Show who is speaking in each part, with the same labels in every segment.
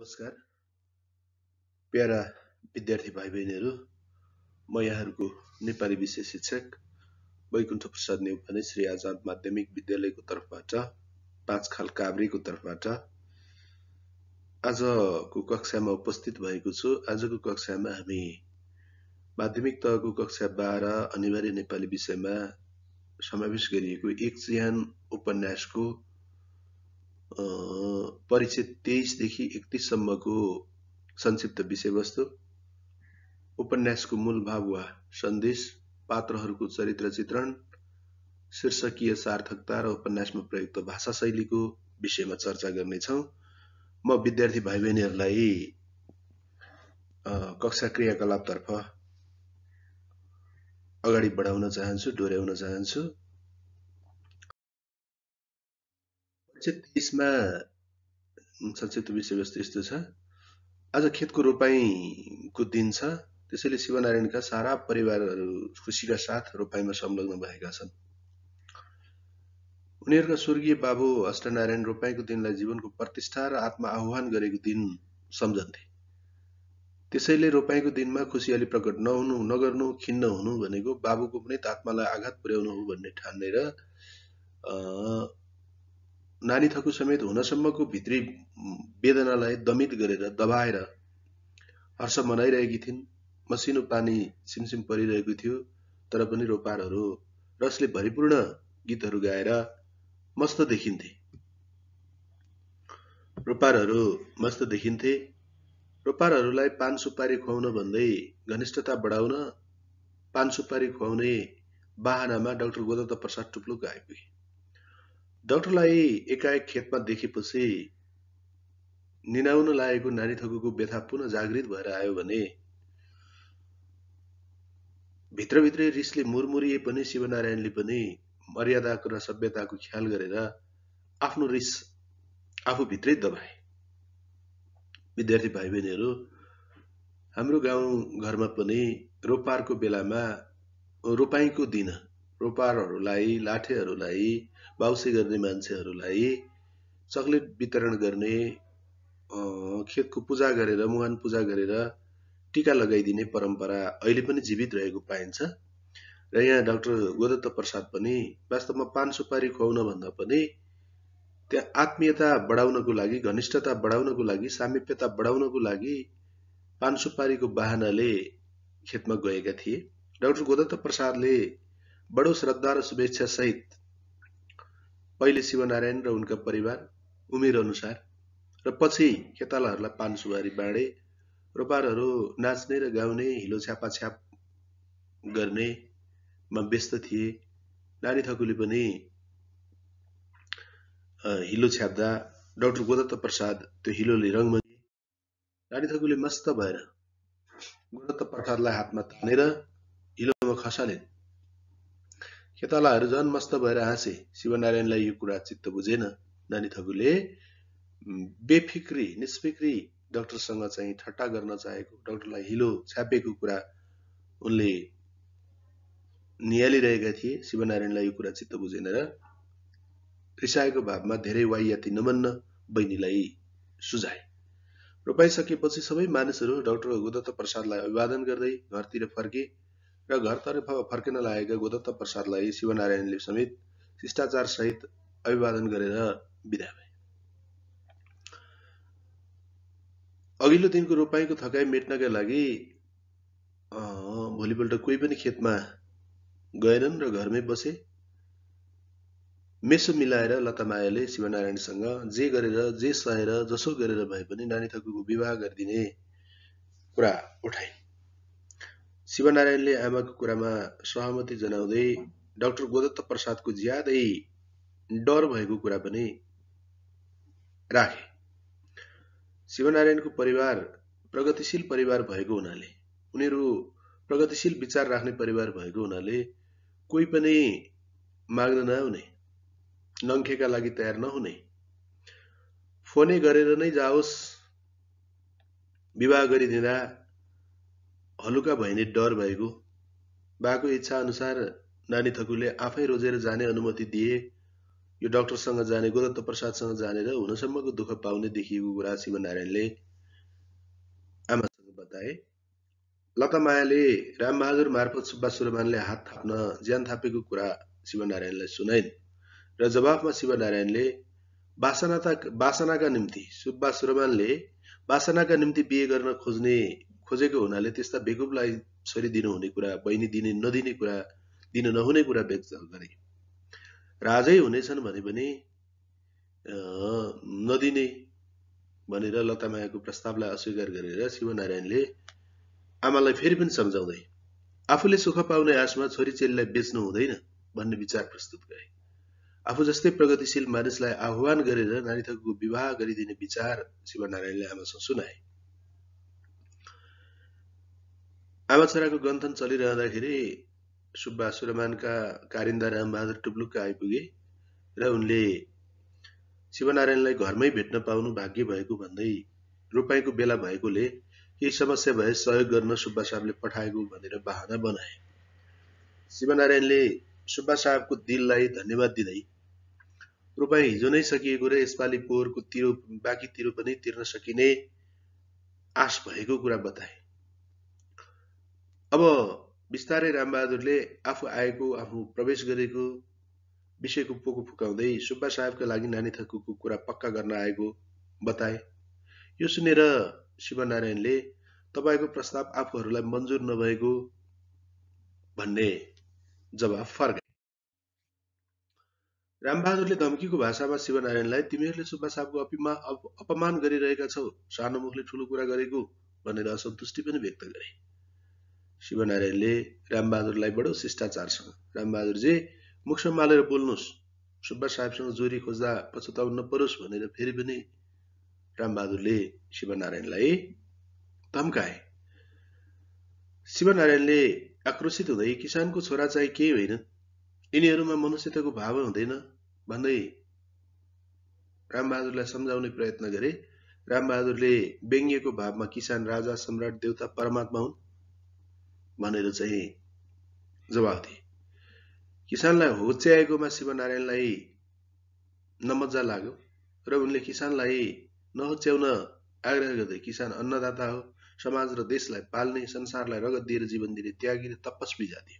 Speaker 1: नमस्कार प्यारा विद्यार्थी भाइ बहिनीहरू, म यहाँहरूको नेपाली विषय शिक्षक वैकुण्ठ प्रसाद नेउपाने श्री आजाद माध्यमिक विद्यालयको तर्फबाट 5 खाल काभ्रेको तर्फबाट आजको कक्षामा उपस्थित भएको छु। आजको कक्षामा हामी माध्यमिक तहको कक्षा 12 अनिवार्य नेपाली विषयमा समावेश गरिएको एक चिहान उपन्यासको परिच्छेद 23 देखि 31 सम्मको संक्षिप्त विषयवस्तु, उपन्यासको मूल भाव वा सन्देश, पात्रहरूको चरित्र चित्रण, शीर्षकीय सार्थकता र उपन्यासमा प्रयुक्त भाषा शैलीको विषयमा चर्चा गर्नेछौँ। म विद्यार्थी भाइ बहिनीहरूलाई कक्षा क्रियाकलापतर्फ अगाडि बढाउन चाहन्छु, डोर्याउन चाहन्छु। परिच्छेद 23 मा संक्षिप्त विषयवस्तु यस्तो छ। आज खेतको रोपाइँको दिन छ, त्यसैले शिवनारायणका सारा परिवारहरू खुसीका साथ रोपाइँमा संलग्न भएका छन्। उनीहरूका स्वर्गीय बाबु अष्टनारायण रोपाइँको दिनलाई जीवनको प्रतिष्ठा र आत्मा आह्वान गरेको दिन सम्झन्थे। त्यसैले रोपाइँको दिनमा खुसियाली प्रकट नगर्नु, खिन्न हुनु भनेको बाबुको पनि आत्मालाई आघात पुर्याउनु हो भन्ने ठानेर नानी थकु समेत हुनसम्मको भित्री वेदनालाई दमित गरेर दबाएर हर्ष मनाइरहेकी थिइन्। मसिनो पानी सिमसिम परिरहेको थियो, तर पनि रोपारहरू रसले भरिपूर्ण गीतहरू गाएर मस्त देखिन्थे। रोपारहरूलाई पान सुपारी खुवाउन भन्दै घनिष्ठता बढाउन पान सुपारी खुवाउने बाहनामा डाक्टर गोदत्त प्रसाद टुप्लुक आइपुगे। डाक्टरलाई एकाएक खेतमा देखेपछि निनाउन लागेको नानी थकुको व्यथा पुनः जागृत भएर आयो भने भित्रभित्रै रिसले मुरमुरिए पनि शिवनारायणले पनि मर्यादाको र सभ्यताको ख्याल गरेर आफ्नो रिस आफूभित्रै दबाए। विद्यार्थी भाइ बहिनीहरू, हाम्रो गाउँ घरमा पनि रोपारको बेलामा रोपाइँको दिन रोपारहरूलाई, लाठेहरूलाई, बाउसे गर्ने मान्छेहरूलाई चकलेट वितरण गर्ने, खेतको पूजा गरेर, मुहान पूजा गरेर टीका लगाइदिने परम्परा अहिले पनि जीवित रहेको पाइन्छ। र यहाँ डाक्टर गोदत्त प्रसाद पनि वास्तवमा पान सुपारी खुवाउन भन्दा पनि त्यहाँ आत्मीयता बढाउनको लागि, घनिष्ठता बढाउनको लागि, सामिप्यता बढाउनको लागि पान सुपारीको बाहनाले खेतमा गएका थिए। डाक्टर गोदत्त प्रसादले बडो श्रद्धा र शुभेच्छा सहित पहिले शिवनारायण र उनका परिवार उमेर अनुसार र पछि खेतालाहरूलाई पान सुपारी बाँडे। रोपारहरू नाच्ने र गाउने, हिलो छ्यापाछ्याप गर्नेमा व्यस्त थिए। नानी थकुले पनि हिलो छ्याप्दा डाक्टर गोदत्त प्रसाद त्यो हिलोले रङमनी। नानी थकुले मस्त भएर गोदत्त प्रसादलाई हातमा तानेर हिलोमा खसालिन्। खेतालाहरू झन् मस्त भएर हाँसे। शिवनारायणलाई यो कुरा चित्त बुझेन। नानी थकुले बेफिक्री, निष्फिक्री डाक्टरसँग चाहिँ ठट्टा गर्न चाहेको, डाक्टरलाई हिलो छ्यापेको कुरा उनले निहालिरहेका थिए। शिवनारायणलाई यो कुरा चित्त बुझेन र रिसाएको भावमा धेरै वाइयाती नमन्न बहिनीलाई सुझाए। रोपाइसकेपछि सबै मानिसहरू डाक्टर गोदत्त प्रसादलाई अभिवादन गर्दै घरतिर फर्के र घरतर्फ फर्किन लागेका गोदत्त प्रसादलाई शिवनारायणले समेत शिष्टाचार सहित अभिवादन गरेर बिदा भए। अघिल्लो दिनको रोपाइँको थकाइ मेट्नका लागि भोलिपल्ट कोही पनि खेतमा गएनन् र घरमै बसे। मेसो मिलाएर लतामायाले शिवनारायणसँग जे गरेर, जे सहेर, जसो गरेर भए पनि नानी थकुको विवाह गरिदिने कुरा उठाइन्। शिवनारायणले आमाको कुरामा सहमति जनाउँदै डाक्टर गोदत्त प्रसादको ज्यादै डर भएको कुरा पनि राखे। शिवनारायणको परिवार प्रगतिशील परिवार भएको हुनाले, उनीहरू प्रगतिशील विचार राख्ने परिवार भएको हुनाले कोही पनि माग्न नआउने, नङ्खेका लागि तयार नहुने, फोनै गरेर नै जाओस् विवाह गरिदिँदा हलुका भइने डर भएको, बाको इच्छा अनुसार नानी थकुले आफै रोजेर जाने अनुमति दिए। यो डाक्टरसँग जाने, गोदत्त प्रसादसँग जानेर हुनसम्मको दुःख पाउने देखिएको कुरा शिवनारायणले आमासँग बताए। लतामायाले रामबहादुर मार्फत सुब्बा सुरमानले हात थाप्न ज्यान थापेको कुरा शिवनारायणलाई सुनाइन् र जवाफमा शिवनारायणले वासनाका निम्ति सुब्बा सुरमानले वासनाका निम्ति बिहे गर्न खोजेको हुनाले त्यस्ता बेकुबलाई छोरी दिनुहुने कुरा, बहिनी नदिने कुरा, दिन नहुने कुरा व्यक्त गरे। राजै हुनेछन् भने पनि नदिने भनेर लतामायाको प्रस्तावलाई अस्वीकार गरेर शिवनारायणले आमालाई फेरि पनि सम्झाउँदै आफूले सुख पाउने आशमा छोरी चेलीलाई बेच्नु हुँदैन भन्ने विचार प्रस्तुत गरे। आफू जस्तै प्रगतिशील मानिसलाई आह्वान गरेर नानीथकुको विवाह गरिदिने विचार शिवनारायणले आमासँग सुनाए। आमा छोराको गन्थन चलिरहँदाखेरि सुब्बा सुरमानका कारिन्दा रामबहादुर टुप्लुक्क आइपुगे र उनले शिवनारायणलाई घरमै भेट्न पाउनु भाग्य भएको भन्दै रोपाईँको बेला भएकोले केही समस्या भए सहयोग गर्न सुब्बा साहबले पठाएको भनेर बहाना बनाए। शिवनारायणले सुब्बा साहबको दिललाई धन्यवाद दिँदै रोपाईँ हिजो नै सकिएको र यसपालि पोहोरको बाँकी तिरो पनि तिर्न सकिने आश भएको कुरा बताए। अब बिस्तारै रामबहादुरले आफू प्रवेश गरेको विषयको पोको फुकाउँदै सुब्बा साहबका लागि नानी थकुको कुरा पक्का गर्न आएको बताए। यो सुनेर शिवनारायणले तपाईको प्रस्ताव आफूहरूलाई मन्जुर नभएको भन्ने जवाफ फर्काए। रामबहादुरले धम्कीको भाषामा शिवनारायणलाई तिमीहरूले सुब्बा साहबको अपमान गरिरहेका छौ, सानो मुखले ठुलो कुरा गरेको भनेर असन्तुष्टि पनि व्यक्त गरे। शिवनारायणले रामबहादुरलाई बडो शिष्टाचारसँग रामबहादुरजी मुख सम्हालेर बोल्नुहोस्, सुब्बा साहबसँग जोरी खोज्दा पछुताउनु नपरोस् भनेर फेरि पनि रामबहादुरले शिवनारायणलाई धम्काए। शिवनारायणले आक्रोशित हुँदै किसानको छोरा चाहिँ केही होइन, यिनीहरूमा मनुष्यताको भाव हुँदैन भन्दै रामबहादुरलाई सम्झाउने प्रयत्न गरे। रामबहादुरले व्यङ्ग्यको भावमा किसान राजा, सम्राट, देवता, परमात्मा हुन् भनेर चाहिँ जवाफ दिए। किसानलाई होच्याएकोमा शिवनारायणलाई नमज्जा लाग्यो र उनले किसानलाई नहोच्याउन आग्रह गर्दै किसान अन्नदाता हो, समाज र देशलाई पाल्ने, संसारलाई रगत दिएर जीवन दिने त्यागी र तपस्वी जाति,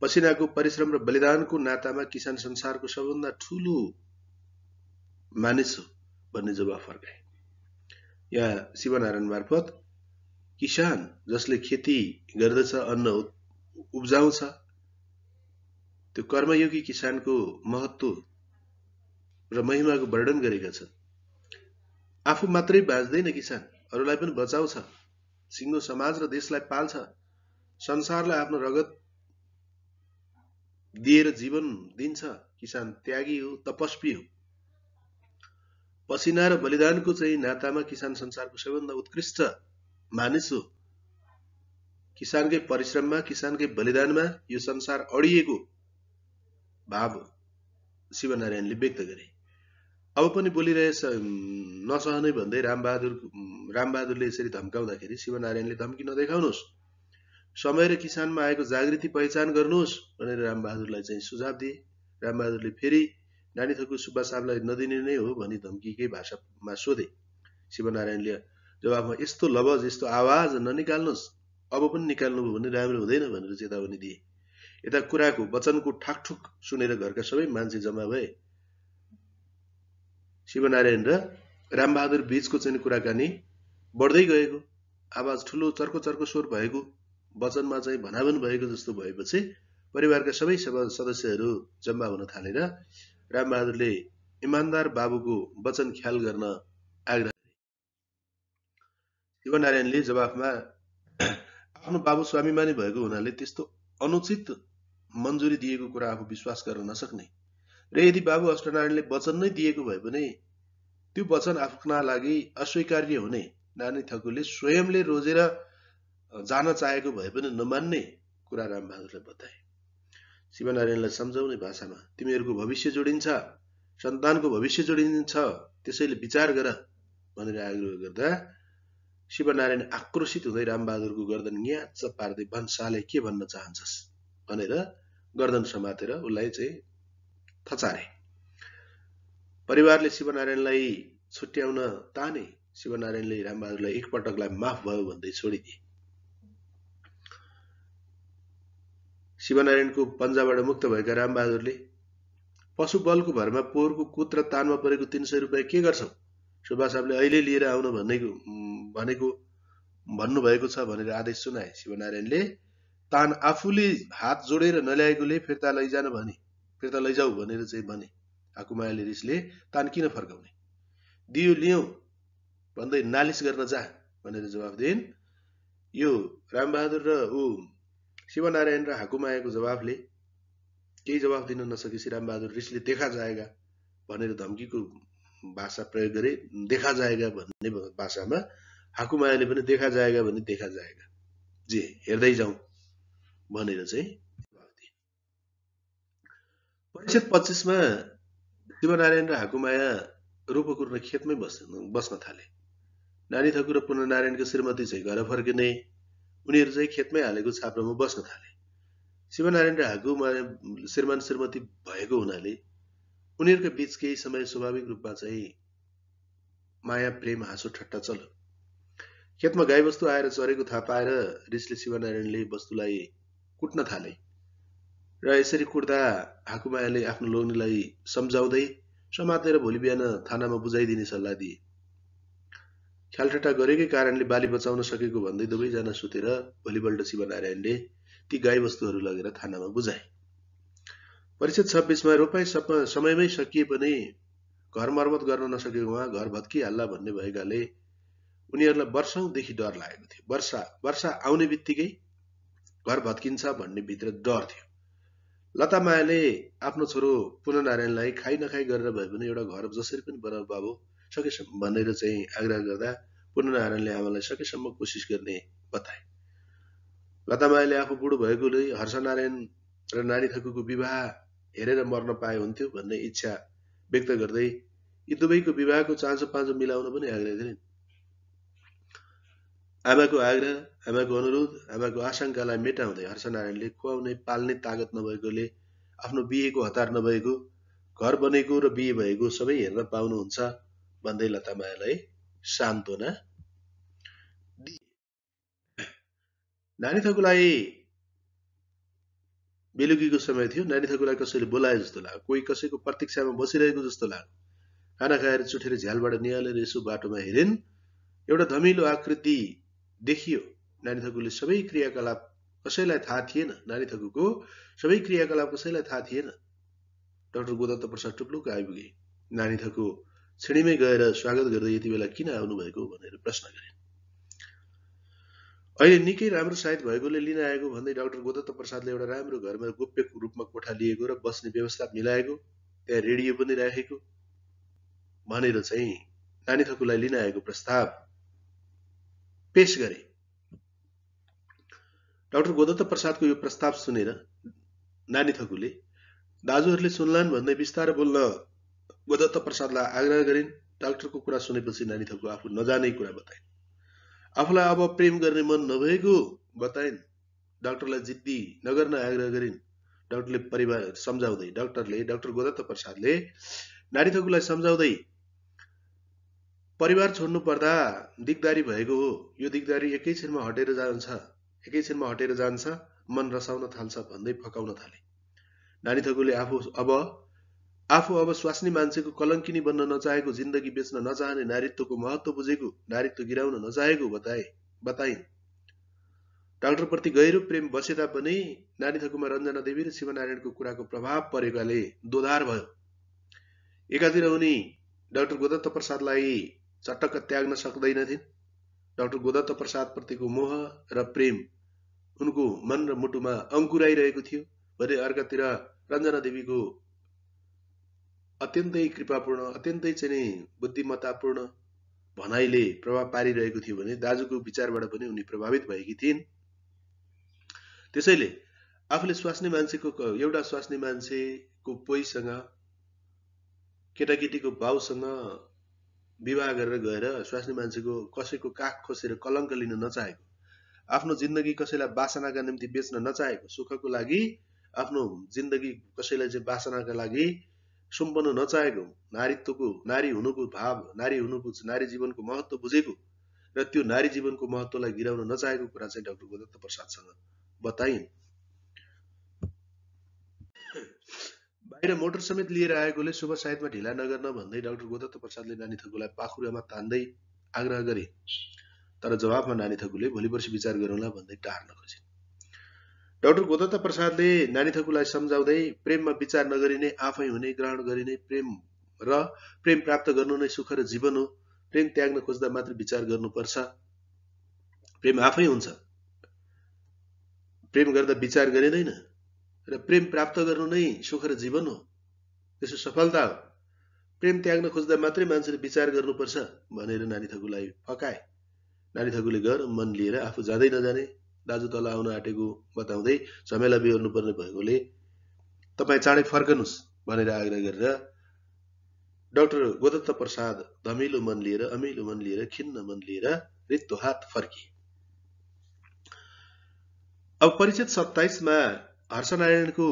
Speaker 1: पसिनाको परिश्रम र बलिदानको नातामा किसान संसारको सबभन्दा ठूलो मानिस हो भन्ने जवाफ फर्काए। यहाँ शिवनारायण मार्फत किसान जसले खेती गर्दछ, अन्न उब्जाउँछ, त्यो कर्मयोगी किसानको महत्त्व र महिमाको वर्णन गरेका छन्। आफू मात्रै बाँच्दैन किसान, अरूलाई पनि बचाउँछ, सिङ्गो समाज र देशलाई पाल्छ, संसारलाई आफ्नो रगत दिएर जीवन दिन्छ। किसान त्यागी हो, तपस्वी हो, पसिना र बलिदानको चाहिँ नातामा किसान संसारको सबैभन्दा उत्कृष्ट मानिस हो। किसानकै परिश्रममा, किसानकै बलिदानमा यो संसार अडिएको भाव शिवनारायणले व्यक्त गरे। अब पनि बोलिरहेछ नसहनै भन्दै रामबहादुरले यसरी धम्काउँदाखेरि शिवनारायणले धम्की नदेखाउनुहोस्, समय र किसानमा आएको जागृति पहिचान गर्नुहोस् भनेर रामबहादुरलाई चाहिँ सुझाव दिए। रामबहादुरले फेरि नानी थकु सुब्बा साहबलाई नदिने नै हो भनी धम्कीकै भाषामा सोधे। शिवनारायणले जवाफमा यस्तो लवज, यस्तो आवाज ननिकाल्नुहोस्, अब पनि निकाल्नुभयो भने राम्रो हुँदैन भनेर चेतावनी दिए। यता कुराको वचनको ठाकठुक सुनेर घरका सबै मान्छे जम्मा भए। शिवनारायण र रामबहादुर बीचको चाहिँ कुराकानी बढ्दै गएको, आवाज ठुलो चर्को चर्को स्वर भएको, वचनमा चाहिँ भनाभन भएको जस्तो भएपछि परिवारका सबै सदस्यहरू जम्मा हुन थालेर रामबहादुरले इमान्दार बाबुको वचन ख्याल गर्न आग्रह गरे। शिवनारायणले जवाफमा आफ्नो बाबु स्वाभिमानी भएको हुनाले त्यस्तो अनुचित मन्जुरी दिएको कुरा आफू विश्वास गर्न नसक्ने र यदि बाबु अष्टनारायणले वचन नै दिएको भए पनि त्यो वचन आफ्ना लागि अस्वीकार्य हुने, नानी थकुले स्वयंले रोजेर जान चाहेको भए पनि नमान्ने कुरा रामबहादुरले बताए। शिवनारायणलाई सम्झाउने भाषामा तिमीहरूको भविष्य जोडिन्छ, सन्तानको भविष्य जोडिन्छ, त्यसैले विचार गर भनेर आग्रह गर्दा शिवनारायण आक्रोशित हुँदै रामबहादुरको गर्दन न्याच्च पार्दै भन्साले के भन्न चाहन्छस् भनेर गर्दन समातेर उसलाई चाहिँ थचारे। परिवारले शिवनारायणलाई छुट्याउन ताने, शिवनारायणले रामबहादुरलाई एकपटकलाई माफ भयो भन्दै छोडिदिए। शिवनारायणको पन्जाबाट मुक्त भएका रामबहादुरले पशु बलको भरमा पोहोरको कुत र तानमा परेको 300 रुपियाँ के गर्छौ? सुब्बा साहबले अहिले लिएर आउन भनेको भन्नुभएको छ भनेर आदेश सुनाए। शिवनारायणले तान आफूले हात जोडेर नल्याएकोले फिर्ता लैजाऊ भनेर चाहिँ भने। हाकुमायाले रिसले तान किन फर्काउने, दियो लियौ भन्दै नालिस गर्न जा भनेर जवाफ दिइन्। यो रामबहादुर र शिवनारायण र हाकुमायाको जवाफले केही जवाफ दिन नसकेपछि रामबहादुर रिसले देखा जाएगा भनेर धम्कीको भाषा प्रयोग गरे। देखा जाएगा भन्ने भाषामा हाकुमायाले पनि देखा जाएगा भन्ने देखा जाएगा जे हेर्दै जाउँ भनेर चाहिँ जवाफ दिए। परिषद 25 मा शिवनारायण र हाकुमाया रूपकुर खेतमै बस्न थाले। नानी थकु र पुननारायणको श्रीमती चाहिँ घर फर्किने, उनीहरू चाहिँ खेतमै हालेको छाप्रोमा बस्न थाले। शिवनारायण र हाकुमाया श्रीमान श्रीमती भएको हुनाले उनीहरूका बीच केही समय स्वाभाविक रूपमा चाहिँ माया प्रेम हाँसो ठट्टा चल्यो। खेतमा गाईबस्तु आएर चरेको थाहा पाएर रिसले शिवनारायणले वस्तुलाई कुट्न थाले र यसरी कुट्दा हाकुमायाले आफ्नो लोग्नेलाई सम्झाउँदै समातेर भोलि बिहान थानामा बुझाइदिने सल्लाह दिए। ख्यालठट्टा गरेकै कारणले बाली बचाउन सकेको भन्दै दुवैजना सुतेर भोलिपल्ट शिवनारायणले ती गाईबस्तुहरू लगेर थानामा बुझाए। परिषद 26 मा रोपाई समयमै सकिए पनि घर मर्मत गर्न नसकेको उहाँ घर भत्किहाल्ला भन्ने भएकाले उनीहरूलाई वर्षौंदेखि डर लागेको थियो। वर्षा आउने बित्तिकै घर भत्किन्छ भन्ने भित्र डर थियो। लतामायाले आफ्नो छोरो पुननारायणलाई खाइ नखाइ गरेर भए पनि एउटा घर जसरी पनि बनाऊ बाबु सकेसम्म भनेर चाहिँ आग्रह गर्दा पुननारायणले आमालाई सकेसम्म कोसिस गर्ने बताए। लतामायाले आफू बुढो भएकोले हर्षनारायण र नानी थकुको विवाह हेरेर मर्न पाए हुन्थ्यो भन्ने इच्छा व्यक्त गर्दै यी दुवैको विवाहको चाँजो पाँजो मिलाउन पनि आग्रह गरिन्। आमाको आग्रह, आमाको अनुरोध, आमाको आशंकालाई मेटाउँदै हर्षनारायणले खुवाउने पाल्ने तागत नभएकोले आफ्नो बिहेको हतार नभएको, घर बनेको र बिहे भएको सबै हेर्न पाउनुहुन्छ भन्दै लतामायालाई सान्त्वना दिए। नानी थकुलाई बेलुकीको समय थियो। नानी थकुलाई कसैले बोलाए जस्तो लाग्यो, कोही कसैको प्रतीक्षामा बसिरहेको जस्तो लाग्यो। खाना खाएर चुठेर झ्यालबाट निहालेर यसो बाटोमा हेरिन्। एउटा धमिलो आकृति देखियो। नानी थकुले सबै क्रियाकलाप कसैलाई थाहा थिएन। नानी थकुको सबै क्रियाकलाप कसैलाई थाहा थिएन। डाक्टर गोदत्त प्रसाद टुप्लुक आइपुगे। नानी थकु छिडीमै गएर स्वागत गर्दै यति बेला किन आउनुभएको भनेर प्रश्न गरे। अहिले निकै राम्रो साइत भएकोले लिन आएको भन्दै डाक्टर गोदत्त प्रसादले एउटा राम्रो घरमा गोप्य रूपमा कोठा लिएको र बस्ने व्यवस्था मिलाएको, त्यहाँ रेडियो पनि राखेको भनेर चाहिँ नानी थकुलाई लिन आएको प्रस्ताव पेश गरे। डाक्टर गोदत्त प्रसादको यो प्रस्ताव सुनेर नानी थकुले दाजुहरूले सुन्लान् भन्दै बिस्तारै बोल्न गोदत्त प्रसादलाई आग्रह गरिन्। डाक्टरको कुरा सुनेपछि नानी थकु आफू नजानै कुरा बताइन्। आफूलाई अब प्रेम गर्ने मन नभएको बताइन्। डाक्टरलाई जिद्दी नगर्न आग्रह गरिन्। डाक्टर गोदत्त प्रसादले नानी थकुलाई सम्झाउँदै परिवार छोड्नु पर्दा दिगदारी भएको हो, यो दिगदारी एकैछिनमा हटेर जान्छ, मन रसाउन थाल्छ भन्दै फकाउन थाले। नानी थकुले आफू अब स्वास्नी मान्छेको कलङ्किनी बन्न नचाहेको, जिन्दगी बेच्न नचाहने, नारीत्वको महत्त्व बुझेको, नारीत्व गिराउन नचाहेको बताइन्। डाक्टरप्रति गहिरो प्रेम बसे तापनि नानी थकुमा रञ्जना देवी र शिवनारायणको कुराको प्रभाव परेकाले दोधार भयो। एकातिर उनी डाक्टर गोदत्त प्रसादलाई चटक्क त्याग्न सक्दैनथिन्। डाक्टर गोदत्त प्रसादप्रतिको मोह र प्रेम उनको मन र मुटुमा अंकुराइरहेको थियो भने अर्कातिर रञ्जना देवीको अत्यन्तै कृपापूर्ण, अत्यन्तै चाहिँ बुद्धिमत्तापूर्ण भनाइले प्रभाव पारिरहेको थियो भने दाजुको विचारबाट पनि उनी प्रभावित भएकी थिइन्। त्यसैले आफूले एउटा स्वास्नी मान्छेको पोइसँग, केटाकेटीको बाउसँग विवाह गरेर गएर स्वास्नी मान्छेको कसैको काख खोसेर कलङ्क लिन नचाहेको, आफ्नो जिन्दगी कसैलाई वासनाका निम्ति बेच्न नचाहेको, सुखको लागि आफ्नो जिन्दगी कसैलाई चाहिँ वासनाका लागि सुम्पन नचाहेको, नारी हुनुको भाव, नारी जीवनको महत्त्व बुझेको र त्यो नारी जीवनको महत्त्वलाई गिराउन नचाहेको कुरा चाहिँ डाक्टर गोदत्त प्रसादसँग बताइन्। बाहिर मोटर समेत लिएर आएकोले शुभ सायदमा ढिला नगर्न भन्दै डाक्टर गोदत्त प्रसादले नानी थकुलाई पाखुरामा तान्दै आग्रह गरे। तर जवाफमा नानी थकुले भोलि पर्सि विचार गरौँला भन्दै टार्न खोजे। डाक्टर गोदत्त प्रसादले नानी थकुलाई सम्झाउँदै प्रेममा विचार नगरिने आफै हुने, ग्रहण गरिने प्रेम प्राप्त गर्नु नै सुख र जीवन हो। प्रेम त्याग्न खोज्दा मात्र विचार गर्नुपर्छ। प्रेम आफै हुन्छ, प्रेम गर्दा विचार गरिँदैन र प्रेम प्राप्त गर्नु नै सुख र जीवन हो, त्यसो सफलता हो। प्रेम त्याग्न खोज्दा मात्रै मान्छेले विचार गर्नुपर्छ भनेर नानी थकुलाई फकाए। नानी थकुले घर मन लिएर आफू जाँदै नजाने दाजु तल आउन आँटेको बताउँदै झमेला बिहोर्नु पर्ने भएकोले तपाईँ चाँडै फर्कनुहोस् भनेर आग्रह गरेर डाक्टर गोदत्त प्रसाद अमिलो मन लिएर खिन्न मन लिएर रित्तो हात फर्किए। अब परिच्छेद 27 मा हर्षनारायणको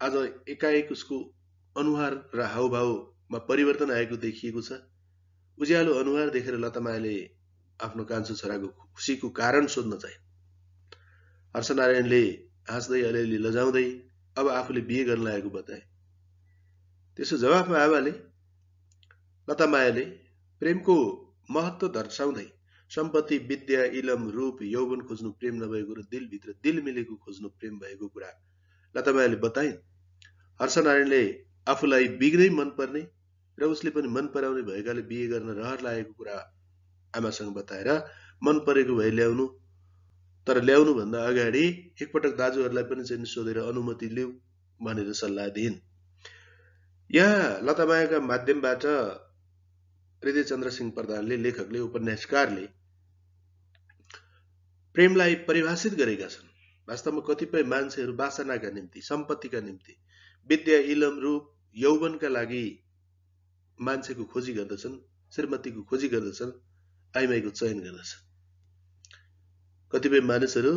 Speaker 1: आज एकाएक उसको अनुहार र हावभावमा परिवर्तन आएको देखिएको छ। उज्यालो अनुहार देखेर लतामायाले आफ्नो कान्छो छोराको खुसीको कारण सोध्न चाहे। हर्षनारायणले हाँस्दै अलिअलि लजाउँदै अब आफूले बिहे गर्न लागेको बताए। त्यसो जवाफमा आमाले लतामायाले प्रेमको महत्त्व दर्शाउँदै सम्पत्ति, विद्या, इलम, रूप, यौवन खोज्नु प्रेम नभएको र दिलभित्र दिल मिलेको खोज्नु प्रेम भएको कुरा लतामायाले बताइन्। हर्षनारायणले आफूलाई बिग्रै मनपर्ने र उसले पनि मन पराउने भएकाले बिहे गर्न रहर लागेको कुरा आमासँग बताएर मन परेको भए ल्याउनु, तर ल्याउनु भन्दा अगाडि एकपटक दाजुहरूलाई पनि चाहिँ सोधेर अनुमति लिऊ भनेर सल्लाह दिइन्। यहाँ लतामायाका माध्यमबाट हृदयचन्द्र सिंह प्रधानले, लेखकले, उपन्यासकारले प्रेमलाई परिभाषित गरेका छन्। वास्तवमा कतिपय मान्छेहरू वासनाका निम्ति, सम्पत्तिका निम्ति, विद्या, इलम, रूप, यौवनका लागि मान्छेको खोजी गर्दछन्, श्रीमतीको खोजी गर्दछन्, आइमाईको चयन गर्दछन्। कतिपय मानिसहरू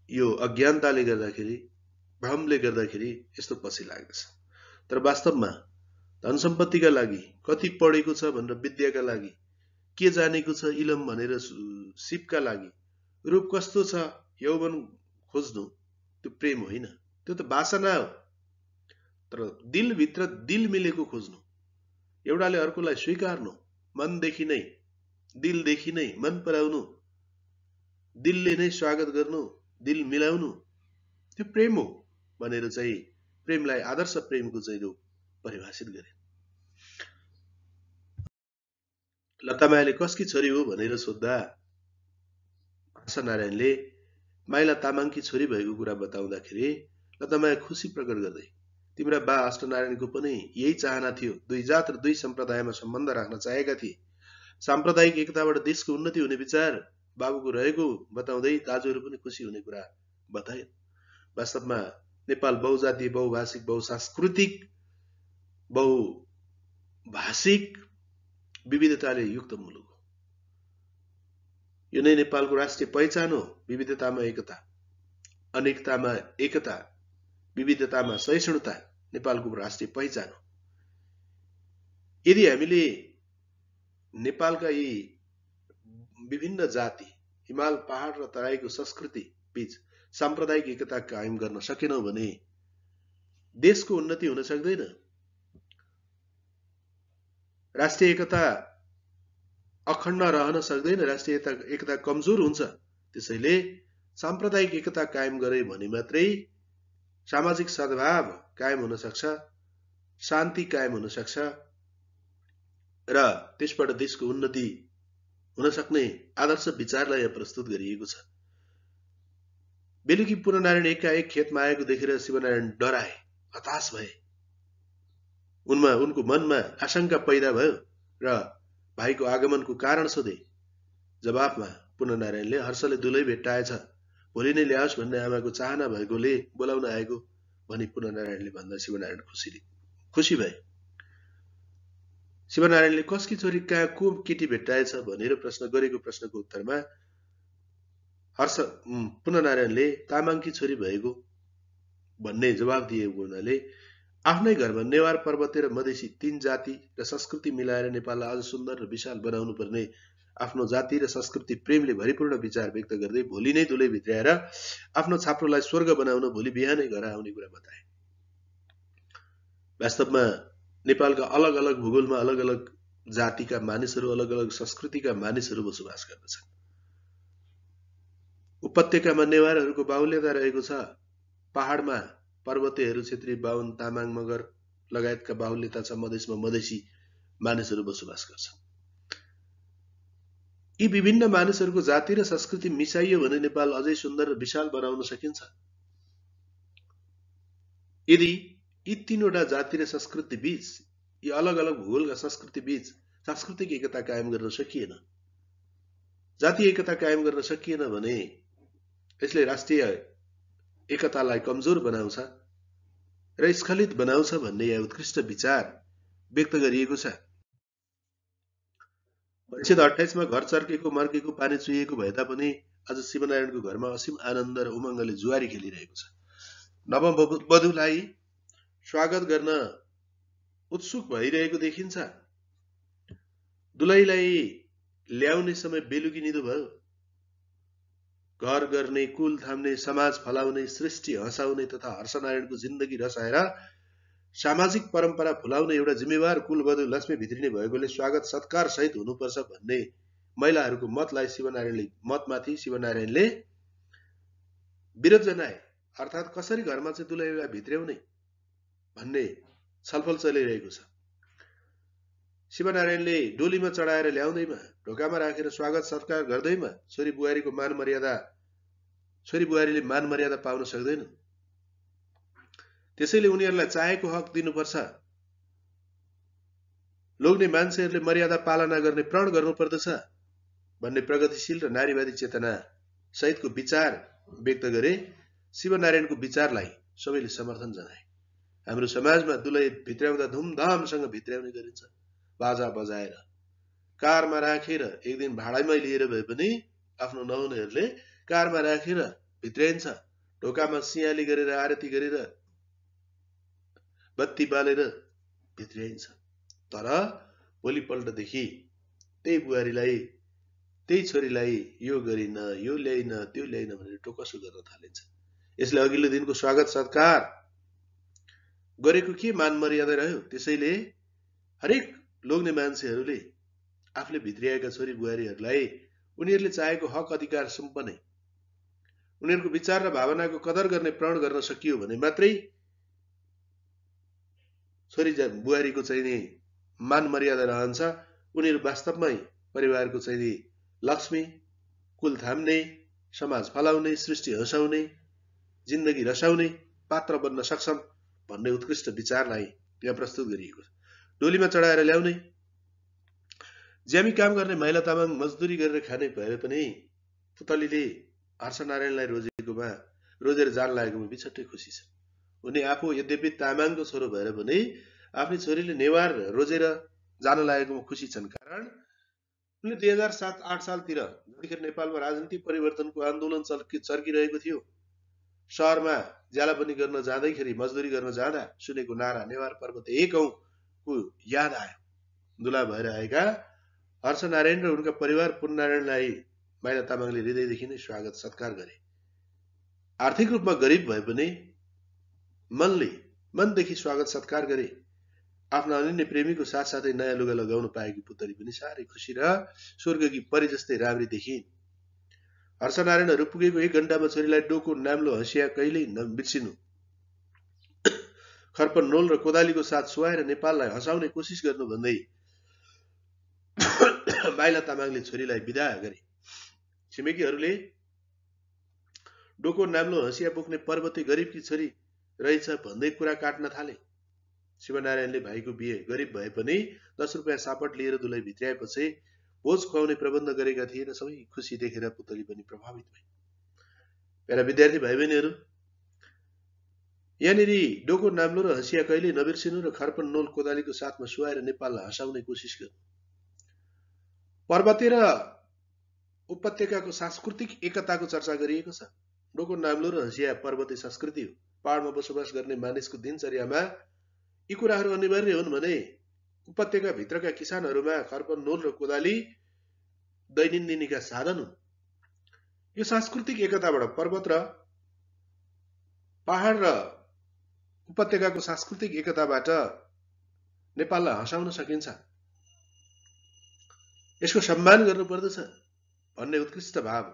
Speaker 1: यो अज्ञानताले गर्दाखेरि, भ्रमले गर्दाखेरि यस्तो पछि लाग्दछ। तर वास्तवमा धन सम्पत्तिका लागि, कति पढेको छ भनेर विद्याका लागि, के जानेको छ इलम भनेर सिपका लागि, रूप कस्तो छ यौवन खोज्नु त्यो प्रेम होइन, त्यो त वासना हो। तर दिलभित्र दिल मिलेको खोज्नु, एउटाले अर्कोलाई स्वीकार्नु, मनदेखि नै, दिलदेखि नै मन पराउनु, दिलले नै स्वागत गर्नु, दिल मिलाउनु, त्यो प्रेम हो भनेर चाहिँ प्रेमलाई आदर्श प्रेमको चाहिँ रूप परिभाषित गरे। लतामायाले कसकी छोरी हो भनेर सोद्धा हर्षनारायणले माइला तामाङकी छोरी भएको कुरा बताउँदाखेरि लतामाया खुसी प्रकट गर्दै तिम्रा बा अष्टनारायणको पनि यही चाहना थियो, दुई जात र दुई सम्प्रदायमा सम्बन्ध राख्न चाहेका थिए, साम्प्रदायिक एकताबाट देशको उन्नति हुने विचार बाबुको रहेको बताउँदै दाजुहरू पनि खुसी हुने कुरा बताए। वास्तवमा नेपाल बहुजातीय, बहुभाषिक, बहुसांस्कृतिक, बहुभाषिक विविधताले युक्त मुलुक हो। यो नै नेपालको राष्ट्रिय पहिचान हो। विविधतामा एकता, अनेकतामा एकता, विविधतामा सहिष्णुता नेपालको राष्ट्रिय पहिचान हो। यदि हामीले नेपालका यी विभिन्न जाति, हिमाल, पहाड र तराईको संस्कृति बीच साम्प्रदायिक एकता कायम गर्न सकेनौं भने देशको उन्नति हुन सक्दैन। राष्ट्रिय एकता अखण्ड रहन सक्दैन, राष्ट्रिय एकता कमजोर हुन्छ। त्यसैले साम्प्रदायिक एकता कायम गरे भने मात्रै सामाजिक सद्भाव कायम हुन सक्छ, शान्ति कायम हुन सक्छ र त्यसबाट देशको उन्नति हुन सक्ने आदर्श विचारलाई यहाँ प्रस्तुत गरिएको छ। बेलुकी पूर्णनारायण एकाएक खेतमा आएको देखेर शिवनारायण डराए, हताश भए। उनको मनमा आशंका पैदा भयो र भाइको आगमनको कारण सोधे। जवाफमा पूर्णनारायणले हर्षले दुलै भेट्टाएछ, भोलि नै ल्याओस् भन्ने आमाको चाहना भएकोले बोलाउन आएको भनी पूर्णनारायणले भन्दा शिवनारायण खुसी भए। शिवनारायणले कसकी छोरी कहाँ को केटी भेट्टाएछ भनेर गरेको प्रश्नको उत्तरमा पूर्णनारायणले तामाङकी छोरी भएको भन्ने जवाब दिएको हुनाले आफ्नै घरमा नेवार पर्वते र मधेसी 3 जाति र संस्कृति मिलाएर नेपाललाई अझ सुन्दर र विशाल बनाउनु पर्ने आफ्नो जाति र संस्कृति प्रेमले भरिपूर्ण विचार व्यक्त गर्दै भोलि नै दुलै भित्र्याएर आफ्नो छाप्रोलाई स्वर्ग बनाउन भोलि बिहानै घर आउने कुरा बताए। वास्तवमा नेपालका अलग अलग भूगोलमा अलग अलग जातिका मानिसहरू, अलग अलग संस्कृतिका मानिसहरू बसोबास गर्दछन्। उपत्यकामा नेवारहरूको बाहुल्यता रहेको छ। पहाडमा पर्वतेहरू क्षेत्रीय बाहुन, तामाङ, मगर लगायतका बाहुल्यता छ। मधेसमा मधेसी मानिसहरू बसोबास गर्छन्। यी विभिन्न मानिसहरूको जाति र संस्कृति मिसाइयो भने नेपाल अझै सुन्दर र विशाल बनाउन सकिन्छ। यदि यी 3वटा जाति र संस्कृति बीच, यी अलग अलग भूगोलका संस्कृति बीच सांस्कृतिक एकता कायम गर्न सकिएन, जातीय एकता कायम गर्न सकिएन भने यसले राष्ट्रिय एकतालाई कमजोर बनाउँछ र स्खलित बनाउँछ भन्ने यहाँ उत्कृष्ट विचार व्यक्त गरिएको छ। परिषद 28 मा घर चर्केको, मर्केको, पानी चुहिएको भए तापनि आज शिवनारायणको घरमा असीम आनन्द र उमङ्गले जुवारी खेलिरहेको छ। नववधुलाई स्वागत गर्न उत्सुक भइरहेको देखिन्छ। दुलहीलाई ल्याउने समय बेलुकी निदो भयो। घर गर्ने, कुल थाम्ने, समाज फलाउने, सृष्टि हँसाउने तथा हर्षनारायणको जिन्दगी रसाएर सामाजिक परम्परा फुलाउने एउटा जिम्मेवार कुलवधु लक्ष्मी भित्रिने भएकोले स्वागत सत्कार सहित हुनुपर्छ भन्ने महिलाहरूको मतमाथि शिवनारायणले विरोध जनाए। अर्थात् कसरी घरमा चाहिँ दुलहीलाई भित्र्याउने भन्ने छलफल चलिरहेको छ। शिवनारायणले डोलीमा चढाएर ल्याउँदैमा, ढोकामा राखेर स्वागत सत्कार गर्दैमा छोरी बुहारीले मान मर्यादा पाउन सक्दैन। त्यसैले उनीहरूलाई चाहेको हक दिनुपर्छ। लोग्ने मान्छेहरूले मर्यादा पालना गर्ने प्रण गर्नुपर्दछ भन्ने प्रगतिशील र नारीवादी चेतना सहितको विचार व्यक्त गरे। शिवनारायणको विचारलाई सबैले समर्थन जनाए। हाम्रो समाजमा दुलही भित्र्याउँदा धुमधामसँग भित्र्याउने गरिन्छ। बाजा बजाएर, कारमा राखेर, एक दिन भाडामै लिएर भए पनि आफ्नो नहुनेहरूले कारमा राखेर भित्र्याइन्छ। ढोकामा सियाली गरेर, आरती गरेर, बत्ती बालेर भित्र्याइन्छ। तर भोलिपल्टदेखि त्यही बुहारीलाई, त्यही छोरीलाई यो गरिन, यो ल्याइन, त्यो ल्याइन भनेर टोकसो गर्न थालिन्छ। यसले अघिल्लो दिनको स्वागत सत्कार गरेको के मान मर्यादा रह्यो। त्यसैले हरेक लोग्ने मान्छेहरूले आफूले भित्रिएका छोरी बुहारीहरूलाई उनीहरूले चाहेको हक अधिकार सुम्पने, उनीहरूको विचार र भावनाको कदर गर्ने प्रण गर्न सकियो भने मात्रै छोरी बुहारीको चाहिँ नि मान मर्यादा रहन्छ। उनीहरू वास्तवमै परिवारको चाहिँ नि लक्ष्मी, कुल थाम्ने, समाज फलाउने, सृष्टि हँसाउने, जिन्दगी रसाउने पात्र बन्न सक्छन् भन्ने उत्कृष्ट विचारलाई यहाँ प्रस्तुत गरिएको छ। डोलीमा चढाएर ल्याउने, ज्यामी काम गर्ने महिला तामाङ मजदुरी गरेर खाने भए पनि पुतलीले हर्षनारायणलाई रोजेर जान लागेकोमा बिछट्टै खुसी छ। उनी आफू यद्यपि तामाङको छोरो भएर पनि आफ्नी छोरीले नेवार रोजेर जान लागेकोमा खुसी छन्। कारण उनले 2007-8 सालतिर जतिखेर नेपालमा राजनीतिक परिवर्तनको आन्दोलन चर्किरहेको थियो, शहरमा ज्यालापनी गर्न जाँदैखेरि, मजदुरी गर्न जाँदा सुनेको नारा नेवार पर्वत एक हौं को याद आयो। दुला भएर आएका हर्षनारायण र उनका परिवार पुननारायणलाई माइला तामाङले हृदयदेखि नै स्वागत सत्कार गरे। आर्थिक रूपमा गरिब भए पनि मनदेखि स्वागत सत्कार गरे। आफ्ना अनन्य प्रेमीको साथसाथै नयाँ लुगा लगाउन पाएकी पुतली पनि साह्रै खुसी र स्वर्गकी परी जस्तै राम्री देखिन्। हर्षनारायणहरू पुगेको 1 घण्टामा छोरीलाई डोको, नाम्लो, हँसिया कहिल्यै नबिर्सिनु, खर्पन, नोल र कोदालीको साथ सुहाएर नेपाललाई हँसाउने कोसिस गर्नु भन्दै माइला तामाङले छोरीलाई बिदा गरे। छिमेकीहरूले डोको, नाम्लो, हँसिया बोक्ने पर्वते गरिबकी छोरी रहेछ भन्दै कुरा काट्न थाले। शिवनारायणले भाइको बिहे गरिब भए पनि 10 रुपियाँ सापट लिएर दुलै भित्र्याएपछि भोज खुवाउने प्रबन्ध गरेका थिए र सबै खुसी देखेर पुतली पनि प्रभावित भए। प्यारा विद्यार्थी भाइ बहिनीहरू, यहाँनिर डोको, नाम्लो र हँसिया कहिल्यै नबिर्सिनु र खर्पन, नोल, कोदालीको साथमा सुहाएर नेपाललाई हँसाउने कोसिस गर्नु, पर्वते र उपत्यकाको सांस्कृतिक एकताको चर्चा गरिएको छ। डोको, नाम्लो र हँसिया पर्वते संस्कृति हो। पहाडमा बसोबास गर्ने मानिसको दिनचर्यामा यी कुराहरू अनिवार्य हुन् भने उपत्यका भित्रका किसानहरूमा खर्पन, नोल र कोदाली दैनन्दिनीका साधन हुन्। यो सांस्कृतिक एकताबाट पर्वत र पहाड र उपत्यकाको सांस्कृतिक एकताबाट नेपाललाई हँसाउन सकिन्छ, यसको सम्मान गर्नुपर्दछ भन्ने उत्कृष्ट भाव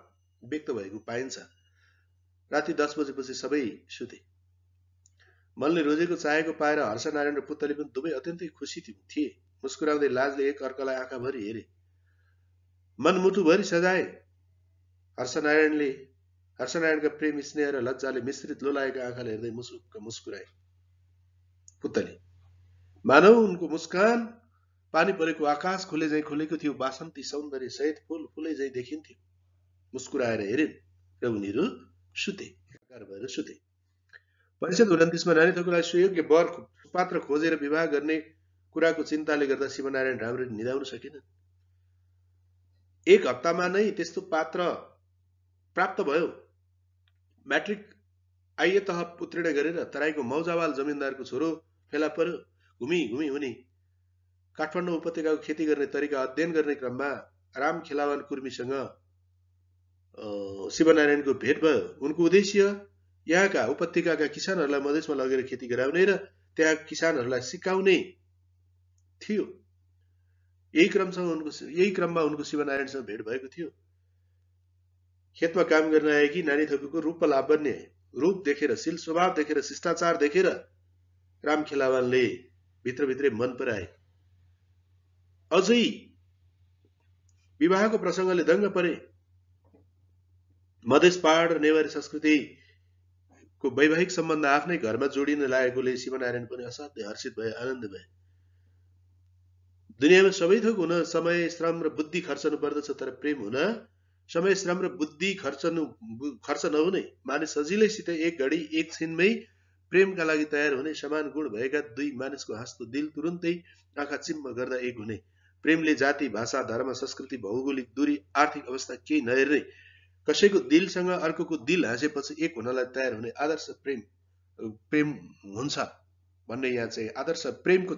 Speaker 1: व्यक्त भएको पाइन्छ। राति 10 बजेपछि सबै सुते। मनले रोजेको चाहेको पाएर हर्षनारायण र पुतली पनि दुवै अत्यन्तै खुसी थिए। मुस्कुराउँदै लाजले एक अर्कालाई आँखाभरि हेरे, मनमुटुभरि सजाए। हर्षनारायणका प्रेम, स्नेह र लज्जाले मिश्रित लोलाएका आँखाले हेर्दै मुसुक्क मुस्कुराए। पुतली मानव उनको मुस्कान पानी परेको आकाश खुले झैं खुलेको थियो। वासन्ती सौन्दर्य सहित फूल फुलै झैं देखिन्थ्यो। मुस्कुराएर हेरिन् र उनीहरू सुते, एकाकार भएर सुते। परिषद 29मा नानी थकुलाई सुयोग्य वर पात्र खोजेर विवाह गर्ने कुराको चिन्ताले गर्दा शिवनारायण राम्ररी निदाउन सकेनन्। एक हप्तामा नै त्यस्तो पात्र प्राप्त भयो। म्याट्रिक आइए तह उत्तीर्ण गरेर तराईको मौजावाल जमिनदारको छोरो फेला पर्यो। घुमी हुने काठमाडौँ उपत्यकाको खेती गर्ने तरिका अध्ययन गर्ने क्रममा राम खेलावान कुर्मीसँग शिवनारायणको भेट भयो। उनको उद्देश्य यहाँका उपत्यकाका किसानहरूलाई मधेसमा लगेर खेती गराउने र त्यहाँ किसानहरूलाई सिकाउने थियो। यही क्रममा उनको शिवनारायणसँग भेट भएको थियो। खेतमा काम गर्न आएकी नानी थकुको रूप लावण्य, रूप देखेर, शील स्वभाव देखेर, शिष्टाचार देखेर राम खेलावानले भित्रभित्रै मन पराए। अझै विवाहको प्रसङ्गले दङ्ग परे। मधेस, पहाड र नेवारी संस्कृतिको वैवाहिक सम्बन्ध आफ्नै घरमा जोडिन लागेकोले शिवनारायण पनि असाध्य हर्षित भए, आनन्द भए। दुनियाँमा सबै थोक हुन समय, श्रम र बुद्धि खर्चनु पर्दछ, तर प्रेम हुन समय, श्रम र बुद्धि खर्च नहुने, मानिस सजिलैसित एक घडी एक छिनमै प्रेमका लागि तयार हुने, समान गुण भएका दुई मानिसको हाँस्दो दिल तुरुन्तै आँखा चिम्म गर्दा एक हुने, प्रेमले जाति, भाषा, धर्म, संस्कृति, भौगोलिक दूरी, आर्थिक अवस्था केही नहेर्ने, कसैको दिलसँग अर्कोको दिल हाँसेपछि एक हुनलाई तयार हुने आदर्श प्रेम हुन्छ भन्ने यहाँ चाहिँ आदर्श प्रेमको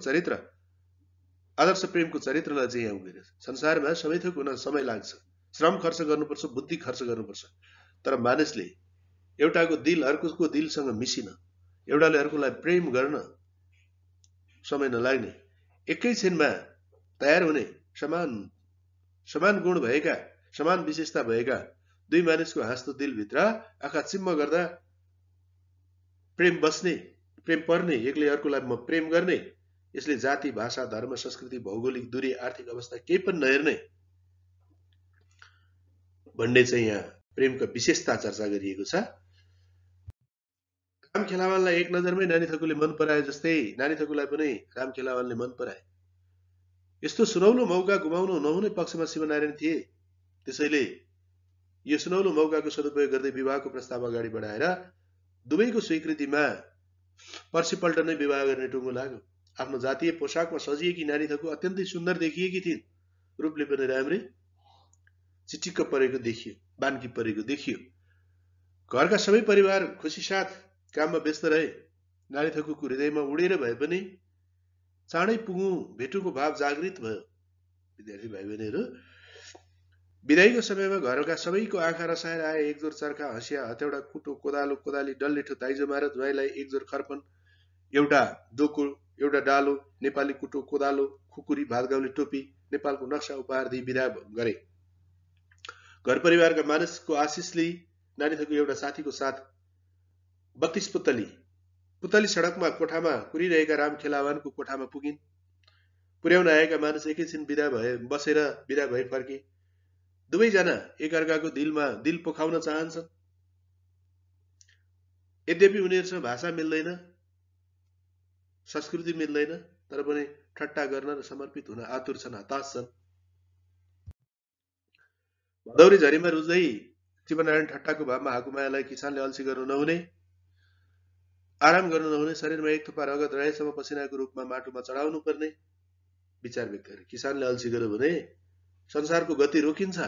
Speaker 1: चरित्रलाई चाहिँ यहाँ उभिएर संसारमा सबै थोक हुन समय लाग्छ, श्रम खर्च गर्नुपर्छ, बुद्धि खर्च गर्नुपर्छ, तर मानिसले एउटाको दिल अर्कोको दिलसँग मिसिन, एउटाले अर्कोलाई प्रेम गर्न समय नलाग्ने, एकै छिनमा तयार हुने, समान गुण भएका, समान विशेषता भएका दुई मानिसको हाँस्दो दिलभित्र आँखा चिम्म गर्दा प्रेम बस्ने, प्रेम पर्ने, एकले अर्कोलाई म प्रेम गर्ने, यसले जाति, भाषा, धर्म, संस्कृति, भौगोलिक दूरी, आर्थिक अवस्था केही पनि नहेर्ने भन्ने चाहिँ यहाँ प्रेमका विशेषता चर्चा गरिएको छ। राम खेलावानलाई एक नजरमै नानी थकुले मन पराए जस्तै नानी थकुलाई पनि राम खेलावानले मन पराए। यस्तो सुनौलो मौका गुमाउनु नहुने पक्षमा शिवनारायण थिए। त्यसैले यो सुनौलो मौकाको सदुपयोग गर्दै विवाहको प्रस्ताव अगाडि बढाएर दुवैको स्वीकृतिमा पर्सिपल्ट नै विवाह गर्ने टुङ्गो लाग्यो। आफ्नो जातीय पोसाकमा सजिएकी नानी थकु अत्यन्तै सुन्दर देखिएकी थिइन्। रूपले पनि राम्रै, चिटिक्क परेको देखियो, बान्की परेको देखियो। घरका सबै परिवार खुसी साथ काममा व्यस्त रहे। नानी थकुको हृदयमा उडेर भए पनि चाँडै पुगौँ भेटुको भाव जागृत भयो। विद्यार्थी भाइ बहिनीहरू, विदाईको समयमा घरका सबैको आँखा रसाएर आए। एकजोर चर्खा, हँसिया, हथौडा, कुटो, कोदालो, कोदाली, डल्लेठो दाइजो मार ज्वाइँलाई एकजोर खर्पन, एउटा डोको, एउटा डालो, नेपाली कुटो, कोदालो, खुकुरी, भात गाउने टोपी, नेपालको नक्सा उपहार दिई विदा गरे। घर परिवारका मानिसको आशिष लिई नानी थकु एउटा साथीको साथ 32 पुतली सडकमा कोठामा कुरिरहेका राम खेलावानको कोठामा पुगिन्। पुर्याउन आएका मानिस एकैछिन बसेर विदा भई फर्के। दुवैजना एकअर्काको दिल पोखाउन चाहन्छन्। यद्यपि उनीहरूसँग भाषा मिल्दैन, संस्कृति मिल्दैन, तर पनि ठट्टा गर्न र समर्पित हुन आतुर छन्, हताश छन्। भदौरे झरीमा रुच्दै शिवनारायण ठट्टाको भावमा हाकुमायालाई किसानले अल्छी गर्नु नहुने, आराम गर्नु नहुने, शरीरमा एक थुपा रगत रहेसम्म पसिनाको रूपमा माटोमा चढाउनु पर्ने विचार व्यक्त गरे। किसानले अल्छी गर्यो भने संसारको गति रोकिन्छ।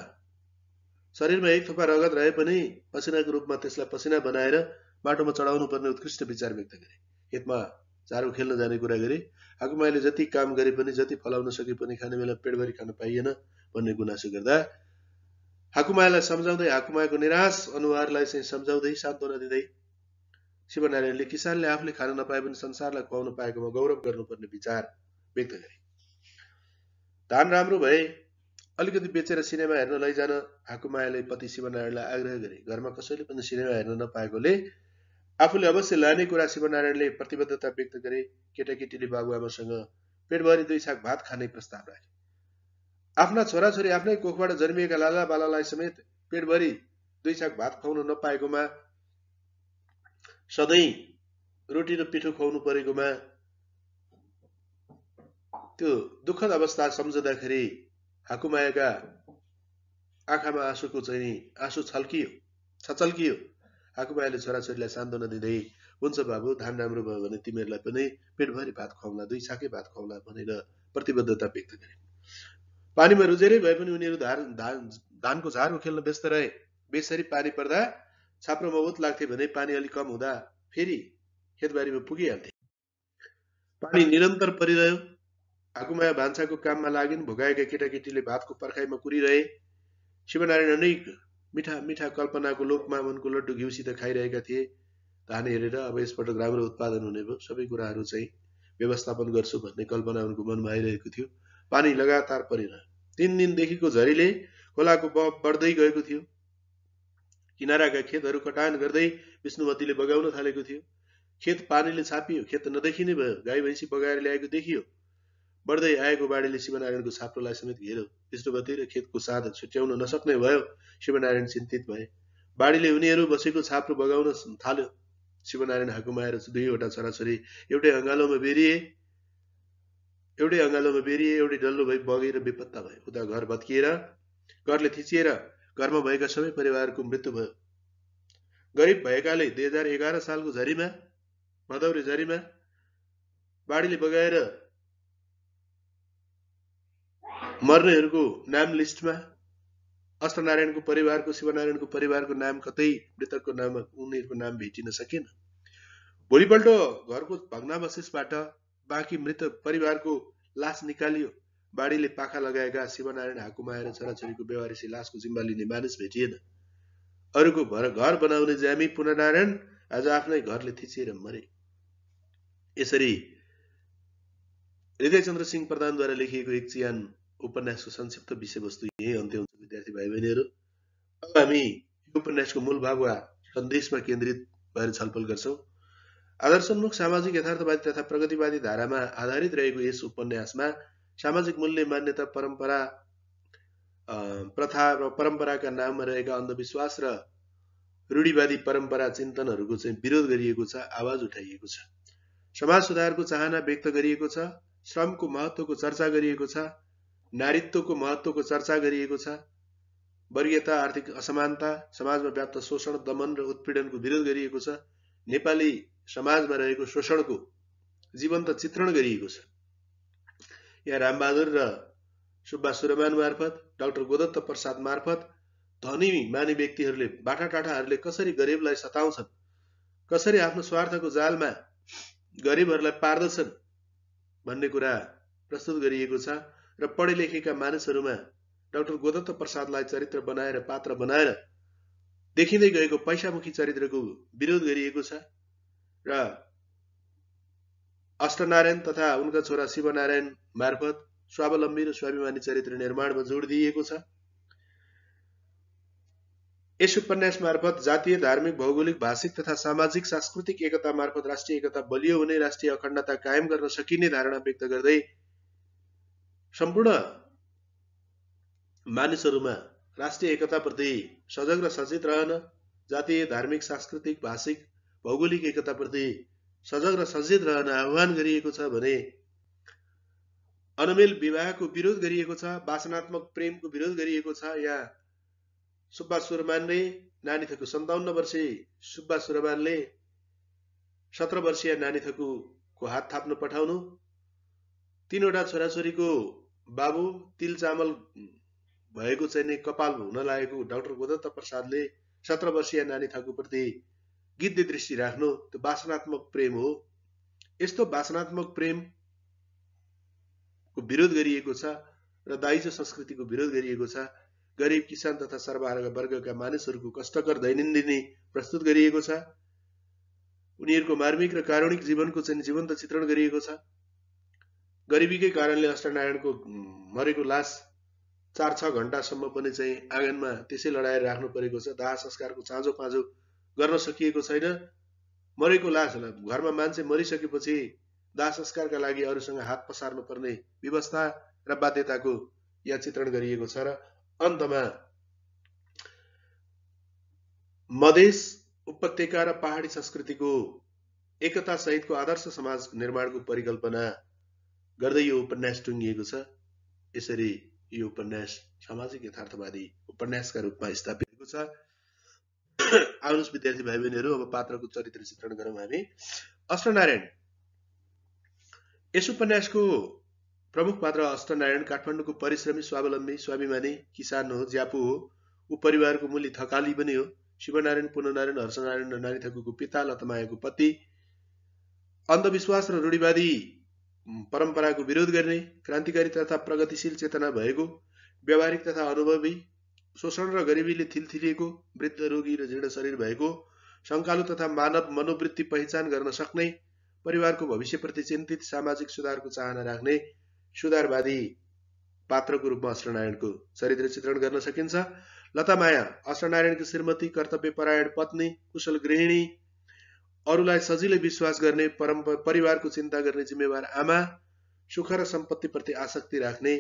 Speaker 1: शरीरमा एक थुपा रगत रहे पनि पसिनाको रूपमा त्यसलाई पसिना बनाएर माटोमा चढाउनु पर्ने उत्कृष्ट विचार व्यक्त गरे। खेतमा झारो खेल्न जाने कुरा गरे हाकुमाले जति काम गरे पनि जति फलाउन सके पनि खाने बेला पेटभरि खान पाइएन भन्ने गुनासो गर्दा हाकुमालाई सम्झाउँदै हाकुमाको निराश अनुहारलाई चाहिँ सम्झाउँदै सान्त्वना दिँदै शिवनारायणले किसानले आफूले खान नपाए पनि संसारलाई खुवाउन पाएकोमा गौरव गर्नुपर्ने विचार व्यक्त गरे। धान राम्रो भए अलिकति बेचेर सिनेमा हेर्न लैजान हाकुमायाले पति शिवनारायणलाई आग्रह गरे। घरमा कसैले पनि सिनेमा हेर्न नपाएकोले आफूले अवश्य लाने कुरा शिवनारायणले प्रतिबद्धता व्यक्त गरे। केटाकेटीले बाबुआमासँग पेटभरि 2 छाक भात खाने प्रस्ताव राखे। आफ्ना छोराछोरी आफ्नै कोखबाट जन्मिएका लाला बालालाई समेत पेटभरि 2 छाक भात खुवाउन नपाएकोमा, सधैँ रोटी र पिठो खुवाउनु परेकोमा त्यो दुःखद अवस्था सम्झँदाखेरि हाकुमायाका आँखामा आँसु छचल्कियो। हाकुमायाले छोराछोरीलाई सान्त्वना दिँदै हुन्छ बाबु, धान राम्रो भयो भने तिमीहरूलाई पनि पेटभरि भात खुवाउला, 2 छाकै भात खुवाउला भनेर प्रतिबद्धता व्यक्त गरे। पानीमा रुजेरै भए पनि उनीहरू धानको झारो खेल्न व्यस्त रहे। बेसरी पानी पर्दा छाप्रोमा ओत लाग्थे भने पानी अलि कम हुँदा फेरि खेतबारीमा पुगिहाल्थे। पानी निरन्तर परिरह्यो। हाकुमाया भान्साको काममा लागिन्। भोगाएका केटाकेटीले भातको पर्खाइमा कुरिरहे। शिवनारायण अनेक मिठा मिठा कल्पनाको लोकमा उनको लड्डु घिउसित खाइरहेका थिए। धान हेरेर अब यसपटक राम्रो उत्पादन हुने भयो, सबै कुराहरू चाहिँ व्यवस्थापन गर्छु भन्ने कल्पना उनको मनमा आइरहेको थियो। पानी लगातार परिरह्यो। 3 दिनदेखिको झरीले खोलाको बहाव बढ्दै गएको थियो। किनाराका खेतहरू कटान गर्दै विष्णुमतीले बगाउन थालेको थियो। खेत पानीले छापियो, खेत नदेखिने भयो। गाई भैँसी बगाएर ल्याएको देखियो। बढ्दै आएको बाढीले शिवनारायणको छाप्रोलाई समेत घेर्यो। विष्णुमती र खेतको साथ छुट्याउन नसक्ने भयो। शिवनारायण चिन्तित भए। बाढीले उनीहरू बसेको छाप्रो बगाउन थाल्यो। शिवनारायण हाकुमाया र 2वटा छोराछोरी एउटै अँगालोमा बेरिए, एउटै डल्लो भई बगेर बेपत्ता भए। उता घर भत्किएर, घरले थिचिएर घरमा भएका सबै परिवारको मृत्यु भयो। गरिब भएकाले 2011 सालको झरीमा, भदौरे झरीमा बाढीले बगाएर मर्नेहरूको नाम लिस्टमा अष्टनारायणको परिवारको, शिवनारायणको परिवारको नाम कतै मृतकको नाममा उनीहरूको नाम भेटिन सकेन। भोलिपल्ट घरको भग्नावशेषबाट बाँकी मृत परिवारको लास निकालियो। बाढीले पाखा लगाएका शिवनारायण, हाकुमाया र छोराछोरीको बेवारिसी लासको जिम्मा लिने मानिस भेटिएन। अरूको घर बनाउने ज्यामी पुननारायण आज आफ्नै घरले थिचिएर मरे। यसरी हृदयचन्द्र सिंह प्रधानद्वारा लेखिएको एक चिहान उपन्यासको संक्षिप्त विषयवस्तु यही अन्त्य हुन्छ। विद्यार्थी भाइ बहिनीहरू, अब हामी यो उपन्यासको मूल भाग वा सन्देशमा केन्द्रित भएर छलफल गर्छौं। आदर्शोन्मुख सामाजिक यथार्थवादी तथा प्रगतिवादी धारामा आधारित रहेको यस उपन्यासमा सामाजिक मूल्य, मान्यता, परम्परा, प्रथा र परम्पराका नाममा रहेका अन्धविश्वास र रूढिवादी परम्परा चिन्तनहरूको चाहिँ विरोध गरिएको छ, आवाज उठाइएको छ। समाज सुधारको चाहना व्यक्त गरिएको छ। श्रमको महत्त्वको चर्चा गरिएको छ। नारीत्वको महत्त्वको चर्चा गरिएको छ। वर्गीयता, आर्थिक असमानता, समाजमा व्याप्त शोषण, दमन र उत्पीडनको विरोध गरिएको छ। नेपाली समाजमा रहेको शोषणको जीवन्त चित्रण गरिएको छ। यहाँ रामबहादुर र सुब्बा सुरमान मार्फत, डाक्टर गोदत्त प्रसाद मार्फत धनी मानी व्यक्तिहरूले, बाठाटाठाहरूले कसरी गरिबलाई सताउँछन्, कसरी आफ्नो स्वार्थको जालमा गरिबहरूलाई पार्दछन् भन्ने कुरा प्रस्तुत गरिएको छ। र पढे लेखेका मानिसहरूमा डाक्टर गोदत्त प्रसादलाई चरित्र बनाएर, पात्र बनाएर देखिँदै गएको पैसामुखी चरित्रको विरोध गरिएको छ। र अष्टनारायण तथा उनका छोरा शिवनारायण मार्फत स्वावलम्बी र स्वाभिमानी चरित्र निर्माणमा जोड दिइएको छ। यस उपन्यास मार्फत जातीय, धार्मिक, भौगोलिक, भाषिक तथा सामाजिक सांस्कृतिक एकता मार्फत राष्ट्रिय एकता बलियो हुने, राष्ट्रिय अखण्डता कायम गर्न सकिने धारणा व्यक्त गर्दै सम्पूर्ण मानिसहरूमा राष्ट्रिय एकताप्रति सजग र सचेत रहन, जातीय, धार्मिक, सांस्कृतिक, भाषिक, भौगोलिक एकताप्रति सजग र सचेत रहन आह्वान गरिएको छ भने अनमेल विवाहको विरोध गरिएको छ, वासनात्मक प्रेमको विरोध गरिएको छ। यहाँ सुब्बा सुरमानले नानी थकु 57 वर्षीय सुब्बा सुरमानले 17 वर्षीय नानी थकुको हात थाप्न पठाउनु, 3वटा छोराछोरीको बाबु, तिल चामल भएको चाहिँ कपाल हुन लागेको डाक्टर गोदत्त प्रसादले 17 वर्षीय नानी थकुप्रति गिद्धे दृष्टि राख्नु, त्यो वासनात्मक प्रेम हो। यस्तो वासनात्मक प्रेमको विरोध गरिएको छ र दाइजो संस्कृतिको विरोध गरिएको छ। गरिब किसान तथा सर्ववर्गका मानिसहरूको कष्टकर दैनन्दिनी प्रस्तुत गरिएको छ। उनीहरूको मार्मिक र कारुणिक जीवनको चाहिँ जीवन्त चित्रण गरिएको छ। गरिबीकै कारणले अष्टनारायणको मरेको लास 4-6 घण्टासम्म पनि चाहिँ आँगनमा त्यसै लडाएर राख्नु परेको छ। दाह संस्कारको चाँजो पाँजो गर्न सकिएको छैन। मरेको लास घरमा मान्छे मरिसकेपछि दाह संस्कारका लागि अरूसँग हात पसार्नु पर्ने व्यवस्था र बाध्यताको यहाँ चित्रण गरिएको छ। र अन्तमा मधेस उपत्यका र पहाडी संस्कृतिको एकता सहितको आदर्श समाज निर्माणको परिकल्पना गर्दै यो उपन्यास टुङ्गिएको छ। यसरी यो उपन्यास सामाजिक यथार्थवादी उपन्यासका रूपमा स्थापित भएको छ। आउनुहोस् विद्यार्थी भाइ बहिनीहरू, अब पात्रको चरित्र चित्रण गरौँ हामी। अष्टनारायण, यस उपन्यासको प्रमुख पात्र अष्टनारायण काठमाडौँको परिश्रमी, स्वावलम्बी, स्वाभिमानी किसान हो, ज्यापु हो। ऊ परिवारको मूली थकाली पनि हो। शिवनारायण, पुननारायण, हर्षनारायण र नारी थकुको पिता, लतमायाको पति। अन्धविश्वास र रूढिवादी परम्पराको विरोध गर्ने, क्रान्तिकारी तथा प्रगतिशील चेतना भएको, व्यावहारिक तथा अनुभवी, शोषण र गरिबीले थिलथिलिएको, वृद्ध, रोगी र जीर्ण शरीर भएको, शङ्कालु तथा मानव मनोवृत्ति पहिचान गर्न सक्ने, परिवारको भविष्यप्रति चिन्तित, सामाजिक सुधारको चाहना राख्ने सुधारवादी पात्रको रूपमा अष्टनारायणको चरित्र चित्रण गर्न सकिन्छ। लतामाया, अष्टनारायणको श्रीमती, कर्तव्यपरायण पत्नी, कुशल गृहिणी, अरूलाई सजिलै विश्वास गर्ने, परिवारको चिन्ता गर्ने जिम्मेवार आमा, सुख र सम्पत्तिप्रति आसक्ति राख्ने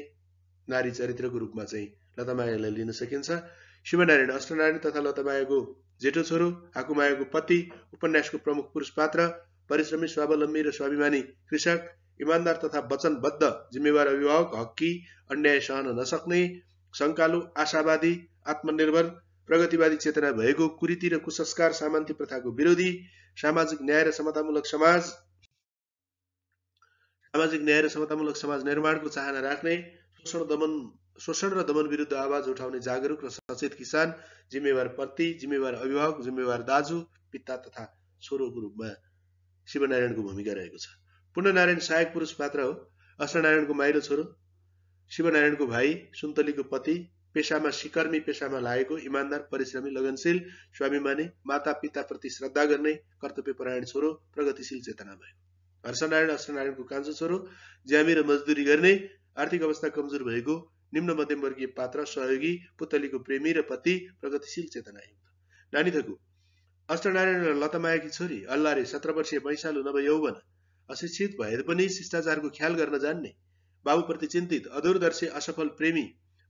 Speaker 1: नारी चरित्रको रूपमा चाहिँ लतामायालाई लिन सकिन्छ। शिवनारायण, अष्टनारायण तथा लतामायाको जेठो छोरो, हाकुमायाको पति, उपन्यासको प्रमुख पुरुष पात्र, परिश्रमी, स्वावलम्बी र स्वाभिमानी कृषक, इमान्दार तथा वचनबद्ध जिम्मेवार अभिभावक, हक्की, अन्याय सहन नसक्ने, शङ्कालु, आशावादी, आत्मनिर्भर, प्रगतिवादी चेतना भएको, कुरीति र कुसंस्कार, सामन्ती प्रथाको विरोधी, सामाजिक न्याय र समतामूलक समाज निर्माणको चाहना राख्ने, शोषण र दमन विरुद्ध आवाज उठाउने जागरुक र सचेत किसान, जिम्मेवार पति, जिम्मेवार अभिभावक, जिम्मेवार दाजु, पिता तथा छोरोको रूपमा शिवनारायणको भूमिका रहेको छ। पुण्यनारायण सहायक पुरुष पात्र हो। अष्टनारायणको माइलो छोरो, शिवनारायणको भाइ, सुन्तलीको पति, पेशामा सिकर्मी पेशामा लागेको, इमान्दार, परिश्रमी, लगनशील, स्वाभिमानी, माता पिताप्रति श्रद्धा गर्ने, कर्तव्यपरायण छोरो, प्रगतिशील चेतना भएको। हर्षनारायण, अष्टनारायणको कान्छो छोरो, ज्यामी र मजदुरी गर्ने, आर्थिक अवस्था कमजोर भएको, निम्न मध्यमवर्गीय पात्र, सहयोगी, पुतलीको प्रेमी र पति, प्रगतिशील चेतनायुक्त। नानी थकु, अष्टनारायण र लतामायाकी छोरी, अल्लारे, 17 वर्षीय वैशालु नव यौवन, अशिक्षित भए पनि शिष्टाचारको ख्याल गर्न जान्ने, बाबुप्रति चिन्तित, अदूरदर्शी, असफल प्रेमी,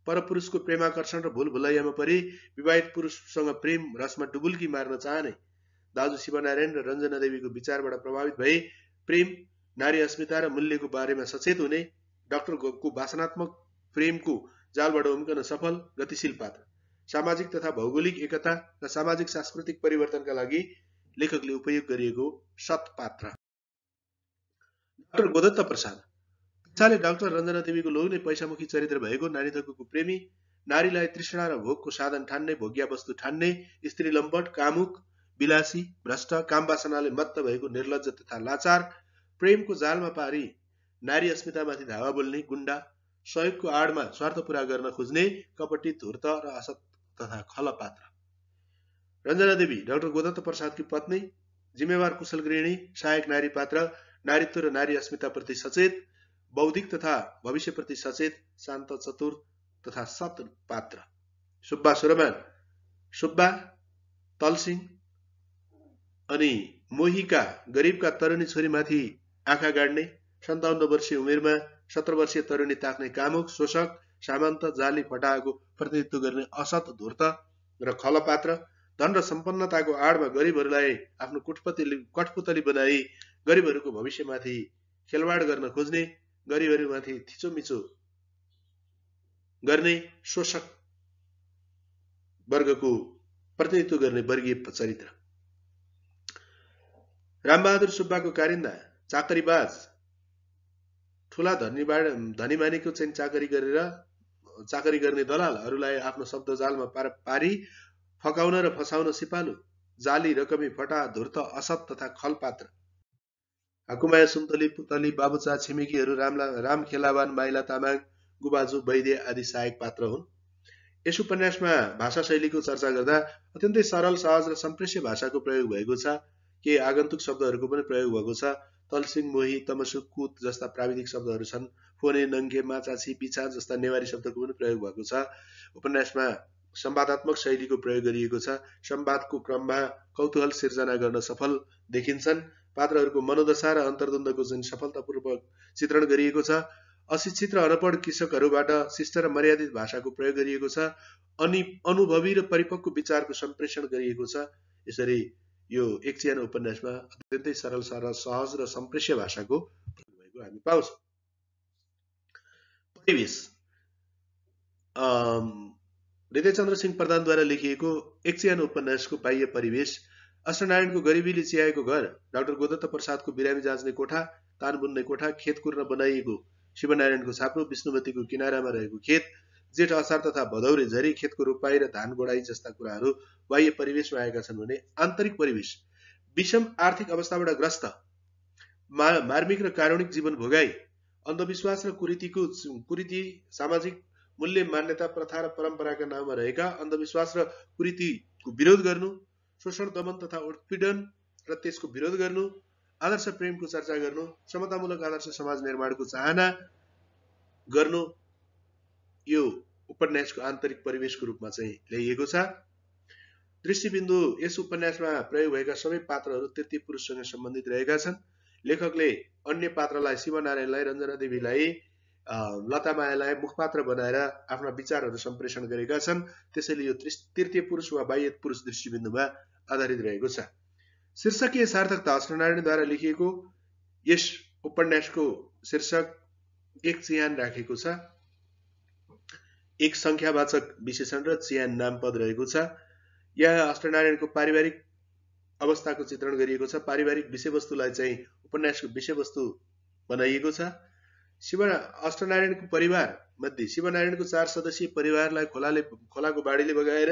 Speaker 1: परपुरुषको प्रेमाकर्षण र भूल भुलैयामा परि विवाहित पुरुषसँग प्रेम रसमा डुबुल्की मार्न चाहने, दाजु शिवनारायण र रञ्जना देवीको विचारबाट प्रभावित भई प्रेम, नारी अस्मिता र मूल्यको बारेमा सचेत हुने, डाक्टरको वासनात्मक प्रेमको जालबाट उम्कन सफल, गतिशील पात्र। सामाजिक तथा भौगोलिक एकता र सामाजिक सांस्कृतिक परिवर्तनका लागि लेखकले उपयोग गरिएको सत्पात्र। डाक्टर गोदत्त प्रसाद, पिछाले डाक्टर रञ्जना देवीको लोग्ने पैसामुखी चरित्र भएको, नानी थकुको प्रेमी, नारीलाई तृष्णा र भोगको साधन ठान्ने, भोग्या वस्तु ठान्ने, स्त्री लम्पट, कामुक, विलासी, भ्रष्ट, काम वासनाले मत्त भएको, निर्लज्ज तथा लाचार, प्रेमको जालमा पारी नारी अस्मितामाथि धावा बोल्ने, गुण्डा, सहयोगको आडमा स्वार्थ पूरा गर्न खोज्ने, कपटी, धूर्त र असत तथा खल पात्र। रञ्जना देवी, डाक्टर गोदत्त प्रसादकी पत्नी, जिम्मेवार, कुशल गृहिणी, सहायक नारी पात्र, नारीत्व र नारी अस्मिताप्रति सचेत, बौद्धिक तथा भविष्यप्रति सचेत, शान्त, चतुर तथा सत पात्र। सुब्बा सुरमान, सुब्बा, तलसिंह अनि मोहिका गरिबका तरुणी छोरीमाथि आँखा गाड्ने, 57 वर्षीय उमेरमा 17 वर्षीय तरुणी ताक्ने कामुक, शोषक, सामन्त, जाली फटाएको प्रतिनिधित्व गर्ने असत, धूर्त र खल पात्र। धन र सम्पन्नताको आडमा गरिबहरूलाई आफ्नो कठपुतली बनाई गरिबहरूको भविष्यमाथि खेलवाड गर्न खोज्ने, गरिबहरूमाथि थिचोमिचो गर्ने, शोषक वर्गको प्रतिनिधित्व गर्ने वर्गीय चरित्र। रामबहादुर सुब्बाको कारिन्दा, चाकरीबाज, ठूला धनीमानीको चाहिँ चाकरी गर्ने दलालहरूलाई आफ्नो शब्दजालमा पारी फकाउन र फसाउन सिपालु, जाली, रकमी, फटा, धूर्त, असत तथा खल पात्र। हाकुमाया सुन्तली पुतली बाबुचा छिमेकीहरू राम खेलावान माइला तामाङ गुबाजु वैद्य आदि सहायक पात्र हुन्। यस उपन्यासमा भाषा शैलीको चर्चा गर्दा अत्यन्तै सरल सहज र सम्प्रेष्य भाषाको प्रयोग भएको छ। केही आगन्तुक शब्दहरूको पनि प्रयोग भएको छ। तलसिङ मोही तमसुक कुत जस्ता प्राविधिक शब्दहरू छन्। फोने नङ्गे माचाछी बिछा जस्ता नेवारी शब्दको पनि प्रयोग भएको छ। उपन्यासमा संवादात्मक शैलीको प्रयोग गरिएको छ। संवादको क्रममा कौतूहल सिर्जना गर्न सफल देखिन्छन्। पात्रहरूको मनोदशा र अन्तर्द्वन्द्वको चाहिँ सफलतापूर्वक चित्रण गरिएको छ। अशिक्षित र अनपढ कृषकहरूबाट शिष्ट र मर्यादित भाषाको प्रयोग गरिएको छ। अनि अनुभवी र परिपक्व विचारको सम्प्रेषण गरिएको छ। यसरी यो एक चिहान उपन्यासमा अत्यन्तै सरल सहज र सम्प्रेष्य भाषाको प्रयोग भएको हामी पाउँछौँ। परिवेश हृदयचन्द्र सिंह प्रधानद्वारा लेखिएको एक चिहान उपन्यासको बाह्य परिवेश अष्टनारायणको गरिबीले चियाएको घर, डाक्टर गोदत्त प्रसादको बिरामी जाँच्ने कोठा, तान बुन्ने कोठा, खेत कुर्न बनाइएको शिवनारायणको छाप्रो, विष्णुवतीको किनारामा रहेको खेत, जेठ असार तथा भदौरे झरी, खेतको रोपाई र धान गोडाई जस्ता कुराहरू बाह्य परिवेशमा आएका छन् भने आन्तरिक परिवेश विषम आर्थिक अवस्थाबाट ग्रस्त, मार्मिक र कारुणिक जीवन भोगाई, अन्धविश्वास र कुरीति, सामाजिक मूल्य मान्यता प्रथा र परम्पराका नाममा रहेका अन्धविश्वास र कुरीतिको विरोध गर्नु, शोषण दमन तथा उत्पीडन र त्यसको विरोध गर्नु, आदर्श प्रेमको चर्चा गर्नु, समतामूलक आदर्श समाज निर्माणको चाहना गर्नु यो उपन्यासको आन्तरिक परिवेशको रूपमा चाहिँ ल्याइएको छ। दृष्टिबिन्दु यस उपन्यासमा प्रयोग भएका सबै पात्रहरू तृतीय पुरुषसँग सम्बन्धित रहेका छन्। लेखकले अन्य पात्रलाई शिवनारायणलाई, रञ्जना देवीलाई, लतामायालाई मुखपात्र बनाएर आफ्ना विचारहरू सम्प्रेषण गरेका छन्। त्यसैले यो तृतीय पुरुष वा बाह्य पुरुष दृष्टिबिन्दुमा आधारित रहेको छ। शीर्षकीय सार्थकता अष्टनारायणद्वारा लेखिएको यस उपन्यासको शीर्षक एक चिहान राखेको छ। एक संख्यावाचक विशेषण र चिहान नामपद रहेको छ। यहाँ अष्टनारायणको पारिवारिक अवस्थाको चित्रण गरिएको छ। पारिवारिक विषयवस्तुलाई चाहिँ उपन्यासको विषयवस्तु बनाइएको छ। अष्टनारायणको परिवार मध्ये शिवनारायणको 4 सदस्यीय परिवारलाई खोलाको बाढीले बगाएर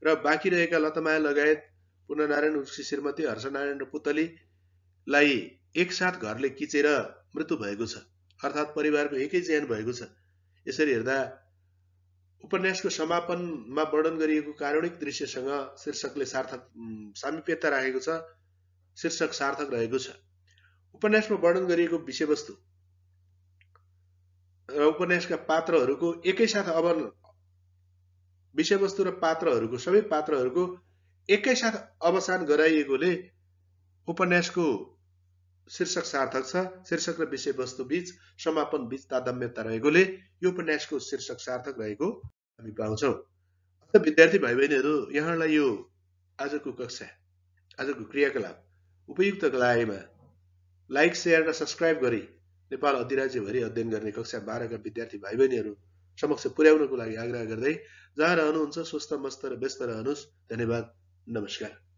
Speaker 1: र बाँकी रहेका लतामाया लगायत पूर्णनारायण उसकी श्रीमती, हर्षनारायण र पुतलीलाई एकसाथ घरले किचेर मृत्यु भएको छ। अर्थात् परिवारको एकै चिहान भएको छ। यसरी हेर्दा उपन्यासको समापनमा वर्णन गरिएको कारुणिक दृश्यसँग शीर्षकले सामिप्यता राखेको छ। शीर्षक सार्थक रहेको छ। उपन्यासमा वर्णन गरिएको विषयवस्तु र उपन्यासका पात्रहरूको एकैसाथ विषयवस्तु र पात्रहरूको सबै पात्रहरूको एकैसाथ अवसान गराइएकोले उपन्यासको शीर्षक सार्थक छ। शीर्षक र विषयवस्तु बीच समापन बीच तादात्म्यता रहेकोले यो उपन्यासको शीर्षक सार्थक रहेको हामी पाउँछौँ। विद्यार्थी भाइ बहिनीहरू, यहाँलाई यो आजको कक्षा, आजको क्रियाकलाप उपयुक्त लागेमा लाइक, शेयर र सब्स्क्राइब गरी नेपाल अधिराज्यभरि अध्ययन गर्ने कक्षा 12 का विद्यार्थी भाइ बहिनीहरू समक्ष पुर्याउनको लागि आग्रह गर्दै जहाँ रहनुहुन्छ स्वस्थ, मस्त र व्यस्त रहनुहोस्। धन्यवाद। नमस्कार।